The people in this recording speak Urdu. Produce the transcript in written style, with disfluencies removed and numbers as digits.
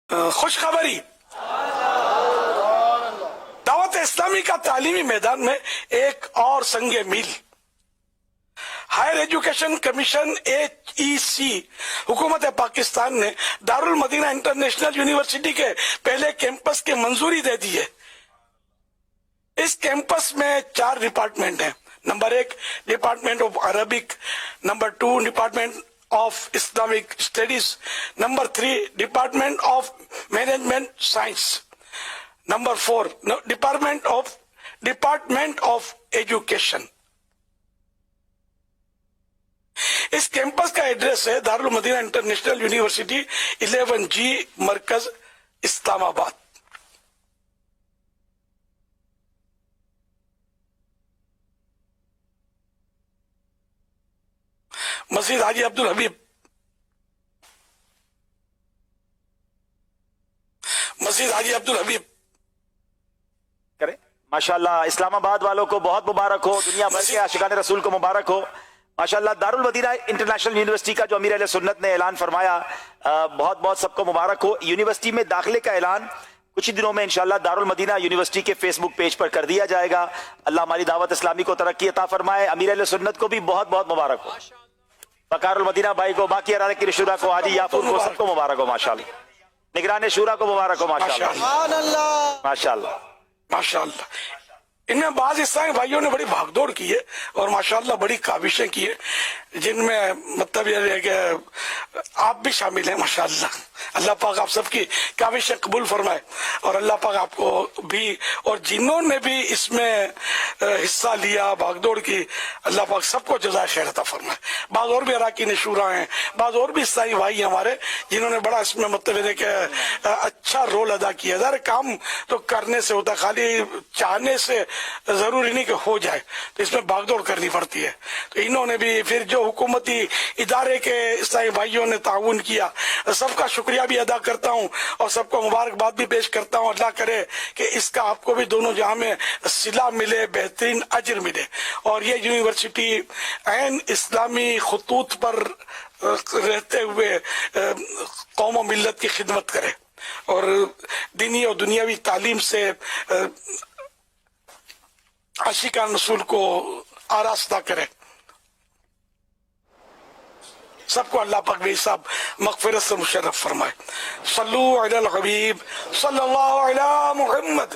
خوشخبری، دعوت اسلامی کا تعلیمی میدان میں ایک اور سنگ میل۔ ہائر ایجوکیشن کمیشن HEC حکومت پاکستان نے دارالمدینہ انٹرنیشنل یونیورسٹی کے پہلے کیمپس کی منظوری دے دی ہے۔ اس کیمپس میں 4 ڈپارٹمنٹ ہیں۔ Number 1 department of Arabic, number 2 department of Islamic studies, number 3 department of management science, number 4 department of education. اس کیمپس کا ایڈریس ہے دارالمدینہ انٹرنیشنل یونیورسٹی 11G مرکز اسلام آباد۔ مسجد حاجی عبدالحبیب، مسجد حاجی عبدالحبیب کریں۔ ماشاءاللہ اسلام آباد والوں کو بہت مبارک ہو، دنیا بھر کے عاشقان رسول کو مبارک ہو۔ ماشاءاللہ دارالمدینہ انٹرنیشنل یونیورسٹی کا جو امیر اہل سنت نے اعلان فرمایا، بہت بہت سب کو مبارک ہو۔ یونیورسٹی میں داخلے کا اعلان کچھ ہی دنوں میں انشاءاللہ دارالمدینہ یونیورسٹی کے فیس بک پیج پر کر دیا جائے گا۔ اللہ ہماری دعوت اسلامی کو ترقی عطا فرمائے۔ امیر اہل سنت کو بھی بہت بہت مبارک ہو، بکار المدینہ بھائی کو، باقی اراکین شورا کو، حاجی یافور کو، سب کو مبارک ہو ماشاءاللہ۔ نگران شورا کو مبارک ہو ماشاءاللہ ماشاءاللہ ماشاءاللہ۔ ان میں بعض اسلامی بھائیوں نے بڑی بھاگ دوڑ کی ہے اور ماشاءاللہ بڑی کاوشیں کی ہیں، جن میں مطلب یہ ہے کہ آپ بھی شامل ہیں ماشاءاللہ۔ اللہ پاک آپ سب کی کاوشیں قبول فرمائے، اور اللہ پاک آپ کو بھی اور جنہوں نے بھی اس میں حصہ لیا، بھاگ دوڑ کی، اللہ پاک سب کو جزائے خیر عطا فرمائے۔ بعض اور بھی اراکین شورا ہیں، بعض اور بھی اسلامی بھائی ہمارے جنہوں نے بڑا اس میں مطلب ہے کہ اچھا رول ادا کیا۔ ظاہر کام تو کرنے سے ہوتا، خالی چاہنے سے ضروری نہیں کہ ہو جائے، تو اس میں بھاگ دوڑ کرنی پڑتی ہے۔ تو انہوں نے بھی پھر جو حکومتی ادارے کے اسلامی بھائیوں نے تعاون کیا، سب کا شکریہ بھی ادا کرتا ہوں اور سب کو مبارکباد بھی پیش کرتا ہوں۔ اللہ کرے کہ اس کا آپ کو بھی دونوں جہاں میں صلہ ملے، بہترین اجر ملے، اور یہ یونیورسٹی عین اسلامی خطوط پر رہتے ہوئے قوم و ملت کی خدمت کرے اور دینی اور دنیاوی تعلیم سے عاشقان رسول کو آراستہ کرے۔ سب کو اللہ پاک بے حساب مغفرت سے مشرف فرمائے۔ صلو علی الحبیب صلی اللہ علی محمد۔